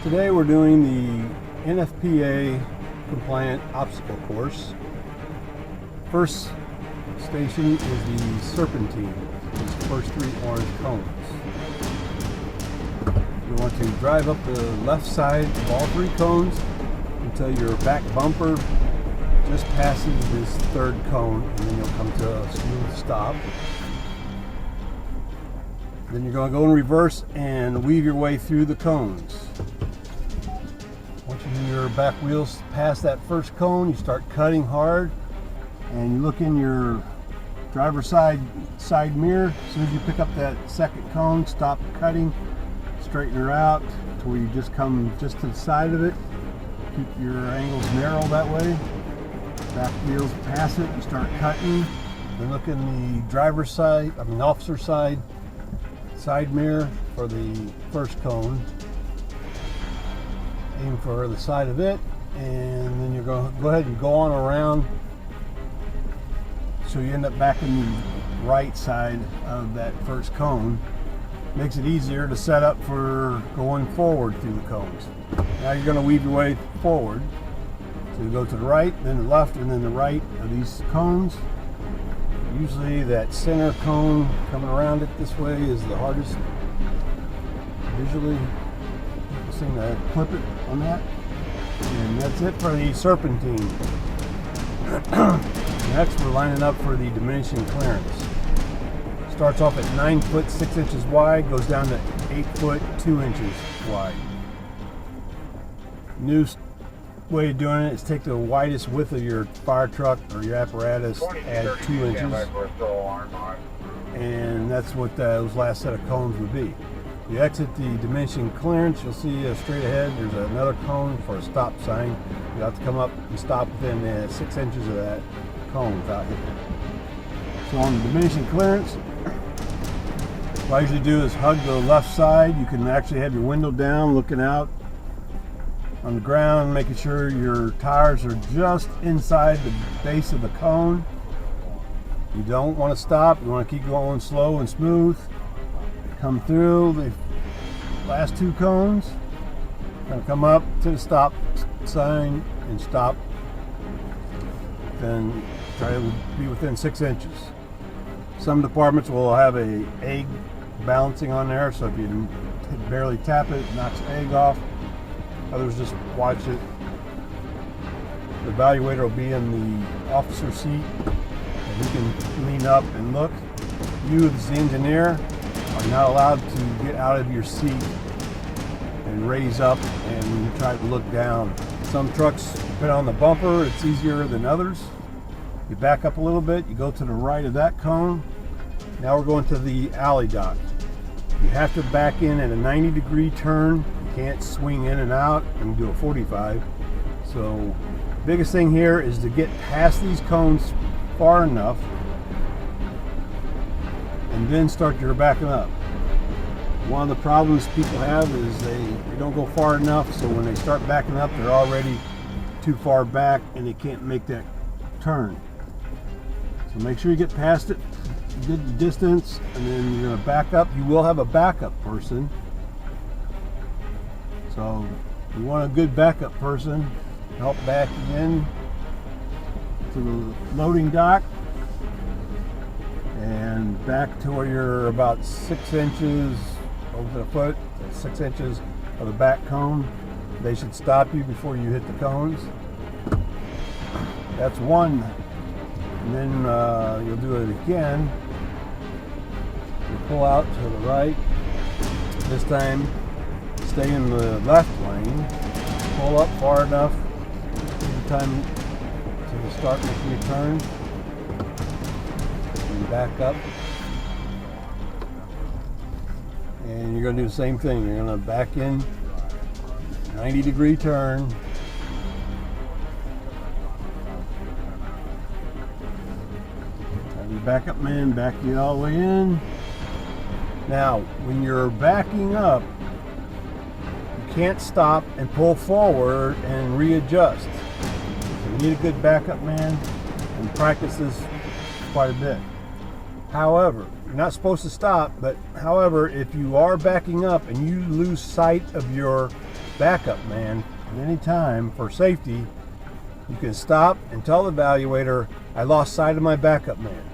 Today we're doing the NFPA compliant obstacle course. First station is the serpentine, these first three orange cones. You want to drive up the left side of all three cones until your back bumper just passes this third cone, and then you'll come to a smooth stop. Then you're going to go in reverse and weave your way through the cones. Once your back wheels pass that first cone, you start cutting hard, and you look in your driver's side mirror. As soon as you pick up that second cone, stop cutting, straighten her out to where you just come just to the side of it. Keep your angles narrow that way. Back wheels pass it, you start cutting. Then look in the driver's side, officer side mirror for the first cone. Aim for the side of it, and then you're going to go ahead and go on around so you end up back in the right side of that first cone. Makes it easier to set up for going forward through the cones. Now you're going to weave your way forward. So you go to the right, then the left, and then the right of these cones. Usually that center cone coming around it this way is the hardest visually. Seem to clip it on that, and that's it for the serpentine. Next, we're lining up for the diminishing clearance. Starts off at 9 foot 6 inches wide, goes down to 8 foot 2 inches wide. New way of doing it is take the widest width of your fire truck or your apparatus, add 2 inches, and that's what those last set of cones would be. You exit the diminishing clearance, you'll see straight ahead there's another cone for a stop sign. You have to come up and stop within 6 inches of that cone without hitting it. So on the diminishing clearance, what I usually do is hug the left side. You can actually have your window down, looking out on the ground, making sure your tires are just inside the base of the cone. You don't want to stop, you want to keep going slow and smooth. Come through the last two cones, going to come up to the stop sign and stop. Then try to be within 6 inches. Some departments will have a egg balancing on there, so if you barely tap it, it knocks the egg off. Others just watch it. The evaluator will be in the officer seat, and he can lean up and look. You, as the engineer, are not allowed to get out of your seat and raise up and try to look down. Some trucks put on the bumper, it's easier than others. You back up a little bit, you go to the right of that cone. Now we're going to the alley dock. You have to back in at a 90-degree turn. You can't swing in and out and do a 45. So biggest thing here is to get past these cones far enough and then start your backing up. One of the problems people have is they don't go far enough, so when they start backing up, they're already too far back and they can't make that turn. So make sure you get past it, good distance, and then you're going to back up. You will have a backup person. So you want a good backup person to help back you in to the loading dock and back to where you're about 6 inches over the foot, 6 inches of the back cone. They should stop you before you hit the cones. That's one. And then you'll do it again. You pull out to the right. This time, stay in the left lane. Pull up far enough. Give time to start making your turn. Back up, and you're going to do the same thing. You're going to back in, 90-degree turn, have your backup man back you all the way in. Now when you're backing up, you can't stop and pull forward and readjust. So you need a good backup man, and practice this quite a bit. However, you're not supposed to stop, but however, if you are backing up and you lose sight of your backup man at any time for safety, you can stop and tell the evaluator, I lost sight of my backup man.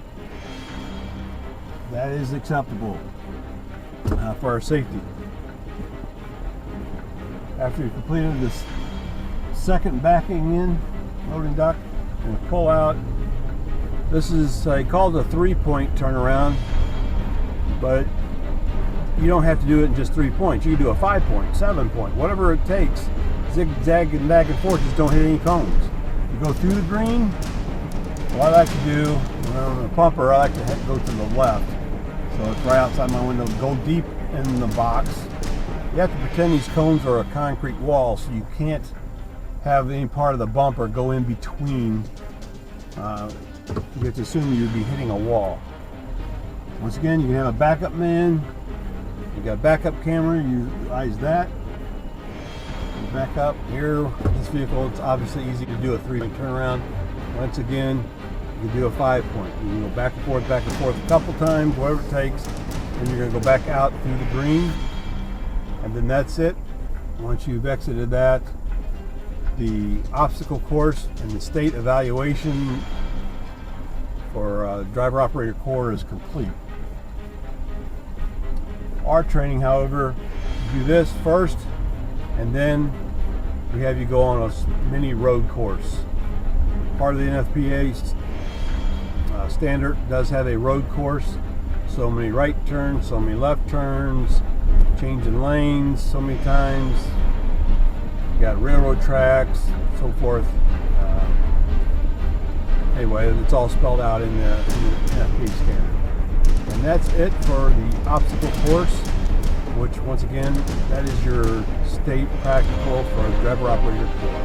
That is acceptable for our safety. After you've completed this second backing in loading dock, and pull out. This is called a 3-point turnaround, but you don't have to do it in just 3 points. You can do a 5-point, 7-point, whatever it takes. Zigzag and back and forth, just don't hit any cones. You go through the green. What I like to do when I'm on a pumper, I like to go to the left. So it's right outside my window. Go deep in the box. You have to pretend these cones are a concrete wall, so you can't have any part of the bumper go in between. You have to assume you'd be hitting a wall. Once again, you can have a backup man. You got a backup camera. You utilize that. You back up here. This vehicle, it's obviously easy to do a 3-point turnaround. Once again, you can do a 5-point. You can go back and forth a couple times, whatever it takes. Then you're going to go back out through the green, and then that's it. Once you've exited that, the obstacle course and the state evaluation for driver operator core is complete. Our training, however, you do this first, and then we have you go on a mini road course. Part of the NFPA standard does have a road course. So many right turns, so many left turns, changing lanes so many times. You got railroad tracks, so forth. Anyway, it's all spelled out in the NFPA standard. And that's it for the obstacle course, which once again, that is your state practical for driver operator core.